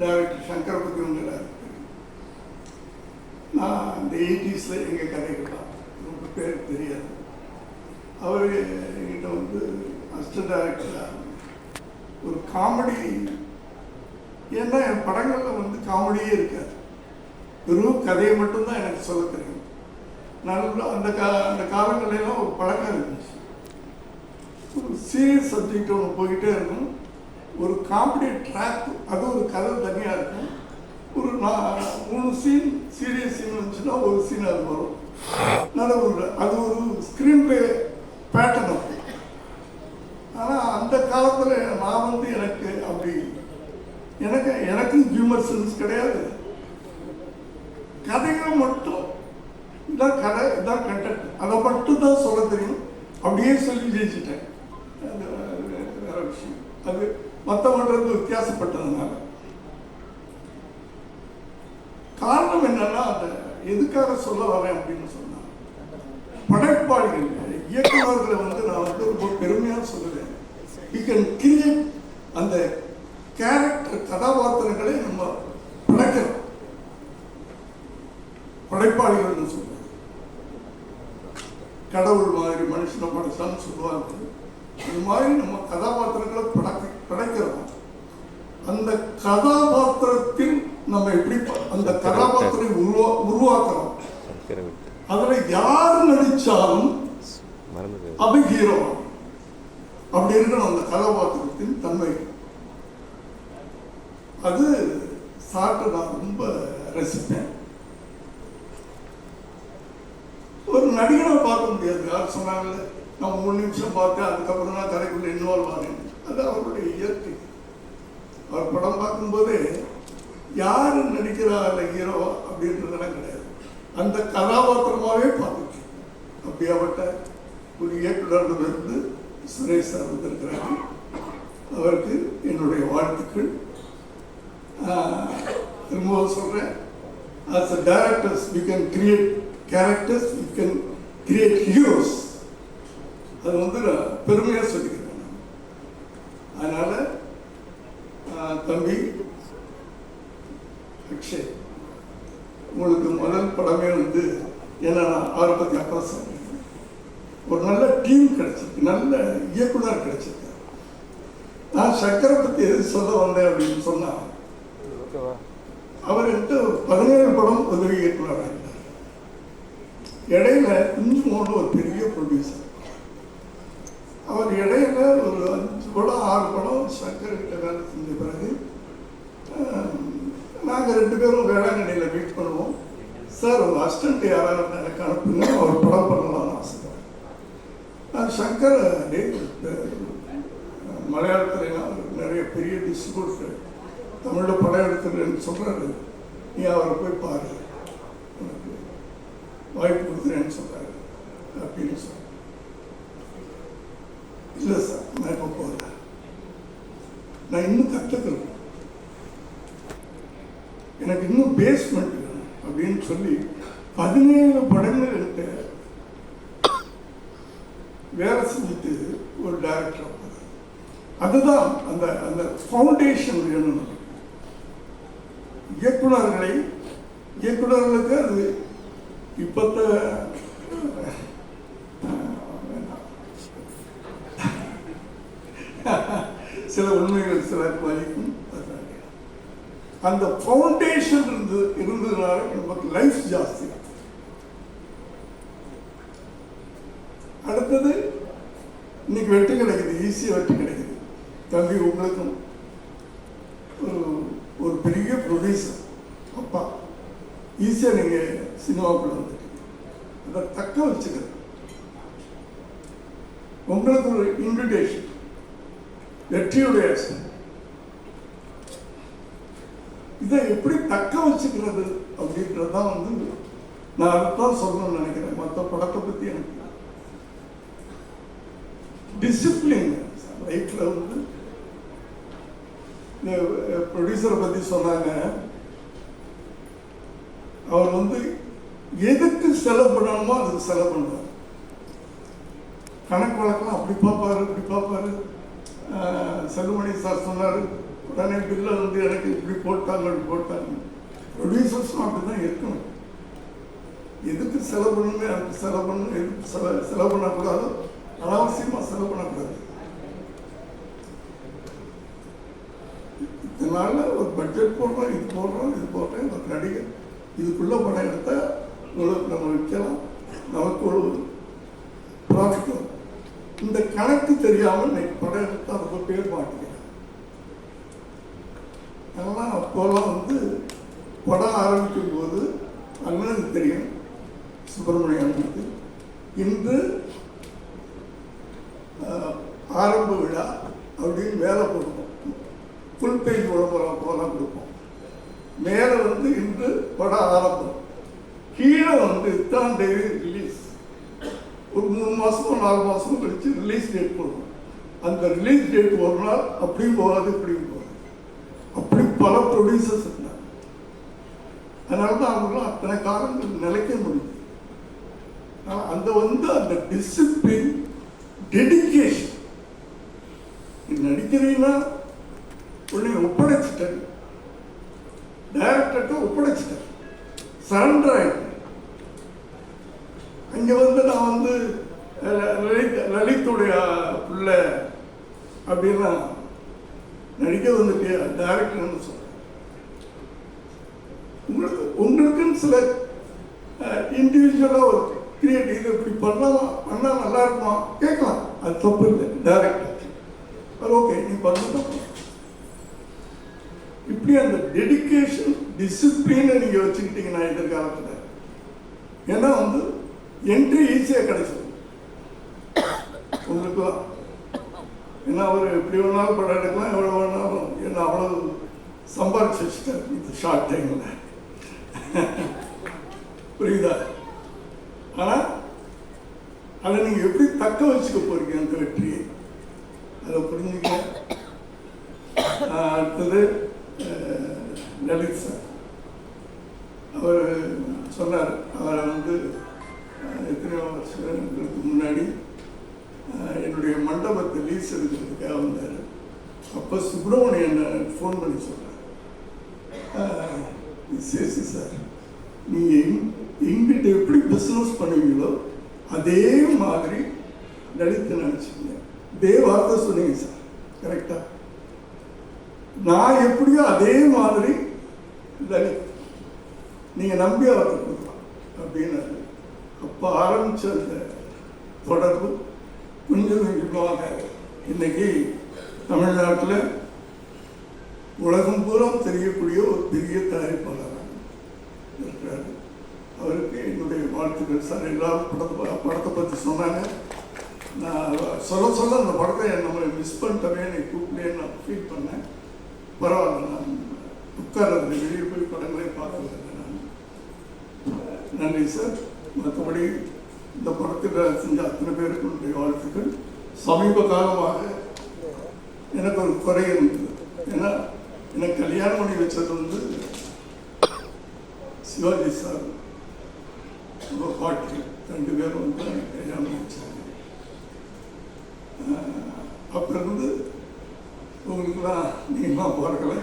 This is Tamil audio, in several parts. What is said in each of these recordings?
டைரக்டர் சங்கரை பற்றி ஒன்று எல்லாருக்கும் தெரியும். நான் அந்த 80s எங்கள் கதைகள்லாம் ரொம்ப பேருக்கு தெரியாது. அவர் என்கிட்ட வந்து அசிஸ்டன்ட் டைரக்டராக ஒரு காமெடி, ஏன்னா என் படங்களில் வந்து காமெடியே இருக்காது, வெறும் கதையை மட்டும்தான் எனக்கு சொல்ல தெரியும். நல்ல அந்த காலங்களெல்லாம் ஒரு பழக்கம் இருந்துச்சு. ஒரு சீரியஸ் சப்ஜெக்ட் ஒன்று போய்கிட்டே இருக்கும், ஒரு காமெடி ட்ராக், அது ஒரு கதை தனியாக இருக்கும். ஒரு 3 சீன் சீரியஸ் சீன் வந்துச்சுன்னா ஒரு சீன் அது வரும். அது ஒரு ஸ்க்ரீன் பிளே பேட்டர்ன் இருக்கும். ஆனால் அந்த காலத்தில் நான் வந்து எனக்கு அப்படி எனக்கு ஹியூமர் சென்ஸ் கிடையாது. கதைகள் மட்டும் இதான் கதை, இதான் கண்டென்ட், அதை மட்டும் தான் சொல்ல தெரியும். அப்படியே சொல்லி ஜெயிச்சிட்டேன். அது வேற விஷயம். அது மற்றவங்களுக்கு வித்தியாசப்பட்டதுனால. காரணம் என்னன்னா, அந்த எதுக்காக சொல்ல வரேன் அப்படின்னு சொன்னா, படைப்பாளிகள் இயக்குநர்களை வந்து நான் வந்து ரொம்ப பெருமையாக சொல்லுவேன். வி கேன் கிரியேட் அந்த கேரக்டர் கதாபாத்திரங்களை நம்ம படைக்கிறோம். படைப்பாளிகள்னு சொல்லுவேன். கடவுள் மாதிரி மனுஷனை படைச்சான்னு சொல்லுவாங்க. அது மாதிரி நம்ம கதாபாத்திரங்களை படைக்கிறோம். அந்த கதாபாத்திரத்தில் நம்ம எப்படி அந்த கதாபாத்திரை உருவாக்குறோம். அதுல யாரு நடிச்சாலும் அது ஹீரோ. அப்படி இருக்கணும் அந்த கதாபாத்திரத்தின் தன்மை. அது சாப்பிட்டு நான் ரொம்ப ரசிப்பேன். ஒரு நடிகனை பார்க்க முடியாது. யார் சொன்னாங்க நான் 3 நிமிஷம் பார்த்தேன், அதுக்கப்புறம் தான் கதைக்குள்ள இன்வால்வ் ஆனேன். அது அவருடைய இயற்கை. அவர் படம் பார்க்கும்போதே யார் நடிக்கிறார் ஹீரோ அப்படின்றதெல்லாம் கிடையாது, அந்த கதாபாத்திரமாகவே பார்த்துட்டு. அப்படியாப்பட்ட ஒரு இயக்குநரிடமிருந்து சுரேஷ் சார் வந்திருக்கிறாரு. அவருக்கு என்னுடைய வாழ்த்துக்கள். திரும்பவும் சொல்கிறேன், as a directors we can create characters, we can create heroes. அது வந்து நான் பெருமையாக சொல்லிக்கிறேன். அதனால் தம்பி அக்ஷய், உங்களுக்கு முதல் படமே வந்து ஏன்னா நான் அவரை பற்றி அப்புறம் சொன்னேன். ஒரு நல்ல டீம் கிடைச்சிருக்கு, நல்ல இயக்குனர் கிடைச்சிருக்கு. நான் சங்கரை பற்றி எது சொல்ல வந்தேன் அப்படின்னு சொன்னால், அவர் என்கிட்ட 17 படம் உதவி இயக்குனராக இருந்தார். இடையில குஞ்சுமோன்னு ஒரு பெரிய ப்ரொடியூசர். அவர் இடையில ஒரு 5 படம் 6 படம் சங்கர்கிட்ட வேலை செஞ்ச பிறகு நாங்கள் 2 பேரும் வேளாங்கண்ணியில் மீட் பண்ணுவோம். சார் உங்கள் அசிஸ்டண்ட் யாராவது எனக்கு அனுப்புங்க, அவர் படம் பண்ணலாம்னு ஆசைப்படுறேன். நான் சங்கர் மலையாளத்தில் நிறைய பெரிய டிஸ்ட்ரிபியூட்டர் தமிழில் படம் எடுத்துருன்னு சொல்கிறாரு, நீ அவரை போய் பாரு, உனக்கு வாய்ப்பு கொடுக்குறேன்னு சொல்கிறாரு அப்படின்னு சொல்ல. இல்லை சார் நான் இப்போ போகிறேன், நான் இன்னும் கற்றுக்கிறேன், எனக்கு இன்னும் பேஸ்மெண்ட் வேணும் அப்படின்னு சொல்லி 17 படங்கள் எனக்கு வேலை செஞ்சுட்டு ஒரு டைரக்டர். அதுதான் அந்த அந்த ஃபவுண்டேஷன் வேணும். இயக்குநர்களுக்கு அது இப்பத்த சில உண்மைகள் சிலருக்கு வலிக்கும். அந்த ஃபவுண்டேஷன் இருந்ததுனால நமக்கு லைஃப் ஜாஸ்தி. அடுத்தது இன்னைக்கு வெற்றி கிடைக்குது, ஈஸியாக வெற்றி கிடைக்குது. தம்பி உங்களுக்கும் ஒரு பெரிய ப்ரொடியூசர் அப்பா, ஈஸியாக நீங்கள் சினிமாவுக்குள்ள வந்துட்டீங்க. அதை தக்க வச்சுக்கிறது உங்களுக்கு ஒரு இன்விடேஷன், வெற்றியுடைய. இதை எப்படி தக்க வச்சுக்கிறது அப்படின்றது தான் வந்து நான் அதைத்தான் சொல்லணும்னு நினைக்கிறேன். மற்ற படத்தை பற்றி எனக்கு டிசிப்ளின் லைஃப்பில் வந்து இந்த ப்ரொடியூசரை பற்றி சொன்னாங்க. அவர் வந்து எதுக்கு செலவு பண்ணணுமோ அதுக்கு செலவு பண்ணுவார். கணக்கு வழக்கெல்லாம் அப்படி பார்ப்பாரு இப்படி பார்ப்பாரு. செல்வமணி சார் சொன்னார், உடனே பில்லை வந்து எனக்கு இப்படி போட்டாங்க அப்படி போட்டாங்க. ப்ரொடியூசர்ஸும் அப்படி தான் இருக்கணும். எதுக்கு செலவு பண்ணணுமே அதுக்கு செலவு பண்ணணும், எதுக்கு செலவு பண்ணக்கூடாது, அனாவசியமாக செலவு பண்ணக்கூடாது. இதனால ஒரு பட்ஜெட் போடுறோம், இது போடுறேன், ஒரு நடிகர் இதுக்குள்ளே படம் எடுத்தால் உங்களுக்கு நம்ம விற்கலாம், நமக்கு ஒரு ப்ராஃபிட் வரும். இந்த கணக்கு தெரியாமல் இன்னைக்கு படம் எடுத்தால் ரொம்ப பேர் மாட்டேங்கிறேன். அதெல்லாம் அப்போல்லாம் வந்து படம் ஆரம்பிக்கும் போது அண்ணனுக்கு தெரியும், சுப்பிரமணிய அண்ணனுக்கு, இன்று ஆரம்ப விழா அப்படின்னு மேலே கொடுப்போம், ஃபுல் பேஜ் விளம்பரம் போலாம் கொடுப்போம். மேலே வந்து இன்று படம் ஆரம்பம், கீழே வந்து இத்தனாம் தேதி ரிலீஸ், ஒரு 3 மாதமோ 4 மாதமோ கழிச்சு ரிலீஸ் டேட் போடுவோம். அந்த ரிலீஸ் டேட் ஒரு நாள் அப்படியும் போகாது இப்படியும் போகாது. அப்படி பல ப்ரொடியூசர்ஸ் இருந்தாங்க. அதனால தான் அவங்களாம் அத்தனை காலங்கள் நிலைக்க முடியும். அந்த வந்து அந்த டிசிப்ளின், டெடிக்கேஷன். நடிக்கிறீங்கன்னா உடனே ஒப்படைச்சிட்டேன், டைரக்டர்கிட்ட ஒப்படைச்சிட்டேன், சரண்டர் ஆகிட்டேன். அங்கே வந்து நான் வந்து லலித்துடைய பிள்ளை அப்படின்னா நடிக்க வந்துட்டு டைரக்டர்னு சொல்கிறேன். உங்களுக்குன்னு சில இண்டிவிஜுவலாக ஒரு கிரியேட்டிவ் இப்படி பண்ணால் நல்லா இருக்குமா கேட்கலாம், அது தப்பு இல்லை. டைரக்டர் அது ஓகே, நீ பண்ண இப்படி அந்த டெடிக்கேஷன், டிசிப்ளினை நீங்கள் வச்சுக்கிட்டீங்கன்னா எதிர்காலத்தில், ஏன்னா வந்து என்ட்ரி ஈஸியாக கிடைச்சிடும் உங்களுக்குலாம். ஏன்னா அவர் எப்படி வேணாலும் படம் எடுக்கலாம், எவ்வளோ வேணாலும், ஏன்னா அவ்வளோ சம்பாதிச்சு வச்சுட்டார் இந்த ஷார்ட் டைமில். புரியுதா? ஆனால் அதை நீங்கள் எப்படி தக்க வச்சுக்க போறீங்க அந்த வெற்றியை, அதை புரிஞ்சுக்க. அடுத்தது லலித் சார், அவர் சொன்னார், அவரை வந்து எத்தனையோ வருஷங்களுக்கு முன்னாடி என்னுடைய மண்டபத்தை லீஸ் எடுக்கிறதுக்காக வந்தார். அப்போ சுப்பிரமணியன் ஃபோன் பண்ணி சொன்னார், சேசி சார், நீங்கள் எங்கிட்ட எப்படி பிஸ்னஸ் பண்ணுவீங்களோ அதே மாதிரி லலித்தை நினச்சிங்க, இதே வார்த்தை சொன்னீங்க சார், கரெக்டா? நான் எப்படியோ அதே மாதிரி லலித் நீங்கள் நம்பி அவர்கிட்ட கொடுக்கலாம் அப்படின்னாரு. அப்போ ஆரம்பித்த அந்த தொடர்பு கொஞ்சம் கொஞ்சமாக இன்னைக்கு தமிழ்நாட்டில் உலகம் பூரா தெரியக்கூடிய ஒரு பெரிய தயாரிப்பாளராக இருக்கிறாரு. அவருக்கு என்னுடைய வாழ்த்துக்கள் சார். எல்லாரும் படத்தை பற்றி சொன்னாங்க. நான் சொல்ல அந்த படத்தை நம்ம மிஸ் பண்ணிட்டவே எனக்கு கூப்பிட்டேன்னு நான் ஃபீல் பண்ணேன். பரவாயில்ல, நான் உட்கார்றது வெளியே போய் படங்களே பார்க்கறது நான். நன்றி சார். மற்றபடி இந்த படத்தில் செஞ்ச அத்தனை பேருக்கு என்னுடைய வாழ்த்துக்கள். சமீப காலமாக எனக்கு ஒரு குறை இருந்தது. ஏன்னா எனக்கு கல்யாணம் பண்ணி வச்சது வந்து சிவாஜி சார், பாட்டி 2 பேரும் வந்து எனக்கு கல்யாணம் பண்ணி வச்சாங்க. அப்போ இருந்து உங்களுக்குலாம் நீங்களாம் பிறக்கலை.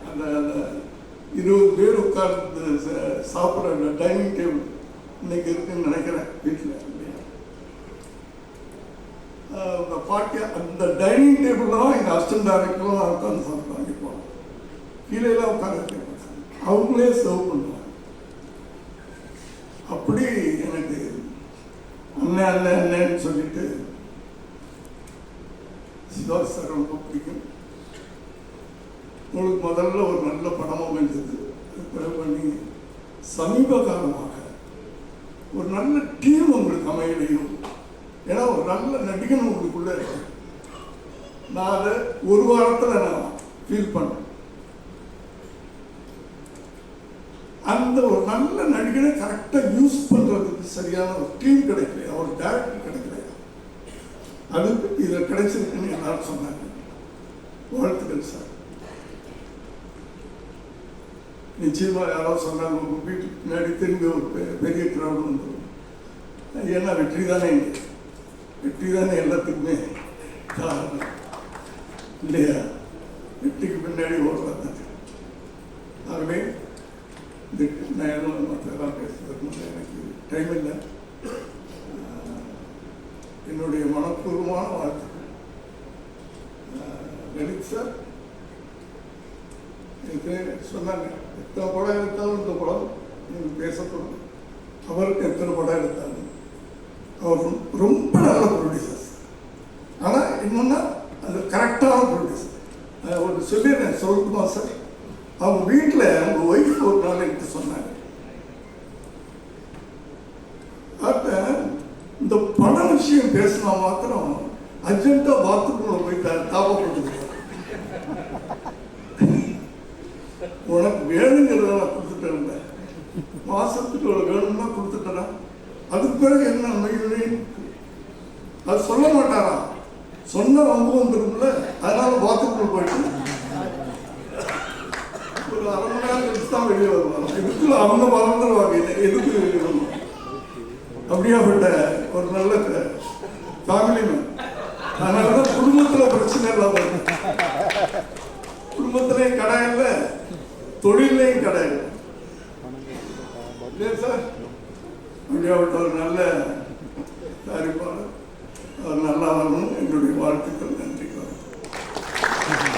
அந்த அந்த 20 பேர் உட்கார்ந்து சாப்பிட்ற அந்த டைனிங் டேபிள் இன்னைக்கு இருக்குன்னு நினைக்கிறேன் வீட்டில். அந்த பாட்டி அந்த டைனிங் டேபிள் தான் எங்கள் அசிஸ்டன்ட் டைரக்டர்லாம் உட்காந்து சாப்பிட்டாங்க. இப்போ கீழேலாம் உட்காந்து அவங்களே சர்வ் பண்ணுவாங்க. அப்படி எனக்கு அண்ணன்னு சொல்லிட்டு சிவாஜி சார் ரொம்ப பிடிக்கும். உங்களுக்கு முதல்ல ஒரு நல்ல படம் அமைஞ்சது, பிறகு பண்ணி சமீப காலமாக ஒரு நல்ல டீம் உங்களுக்கு அமையலையும். ஏன்னா ஒரு நல்ல நடிகன் உங்களுக்குள்ள இருக்கு. நான் அதை ஒரு வாரத்தில் நான் ஃபீல் பண்ணேன். அந்த ஒரு நல்ல நடிகனை கரெக்டாக யூஸ் பண்ணுறதுக்கு சரியான ஒரு டீம் கிடைக்கலையா, ஒரு டேரக்டர் கிடைக்கலையா, அதுக்கு இதில் கிடைச்சிருக்குன்னு எல்லாரும் சொன்னாங்க. வாழ்த்துக்கள் சார். நிச்சயமாக யாராவது சொன்னாங்க உங்கள் வீட்டுக்கு பின்னாடி திரும்பி ஒரு பெரிய கிரௌடு வந்துடும். ஏன்னா வெற்றி தானே எல்லாத்துக்குமே காரணம். இல்லையா? வெற்றிக்கு பின்னாடி ஓடுறாங்க. ஆகவே நான் எதுவும் மற்றெல்லாம் பேசுறதுக்கு எனக்கு டைம் இல்லை. என்னுடைய மனப்பூர்வமான வாழ்த்துக்கள். லலித் சார் எனக்கு சொன்னாங்க, எத்தனை படம் எடுத்தாலும் இந்த படம் எனக்கு பேசப்படும். அவருக்கு எத்தனை படம் எடுத்தாலும் அவர் ரொம்ப நல்ல ப்ரொடியூசர். ஆனால் இன்னொன்னா அது கரெக்டான ப்ரொடியூசர். ஒரு சொல்லிடுறேன், சொல்லட்டுமா சார்? அவங்க வீட்டில் அவங்க ஒய்ஃப் ஒரு நாள் என்கிட்ட சொன்னாங்க, இந்த பண விஷயம் பேசினா மாத்திரம் அர்ஜென்ட்டா பாத்ரூம்ல போய் தாபப்பட்டு உனக்கு வேணுங்கிறத நான் கொடுத்துட்டேன், மாசத்துக்கு வேணும்னா கொடுத்துட்டேன், அதுக்கு பிறகு என்ன நோய் அது சொல்ல மாட்டாரா? சொன்ன வம்பு வந்துடும்ல, அதனால பாத்ரூம்ல போயிட்டு ஒரு அரை மணி நேரம் கழிச்சு தான் வெளியே வருவாங்க. இதுக்குள்ள அவங்க மறந்துடுவாங்க எதுக்கு. அப்படியாப்பட்ட ஒரு நல்ல ஃபேமிலி மேன். அதனாலதான் குடும்பத்துல பிரச்சனை இல்லாம, குடும்பத்திலையும் கடை இல்லை, தொழிலையும் கடை இல்லை. சார் அப்படியாப்பட்ட ஒரு நல்ல தயாரிப்பாளர், அவர் நல்லா வரணும். என்னுடைய வாழ்த்துக்கள்.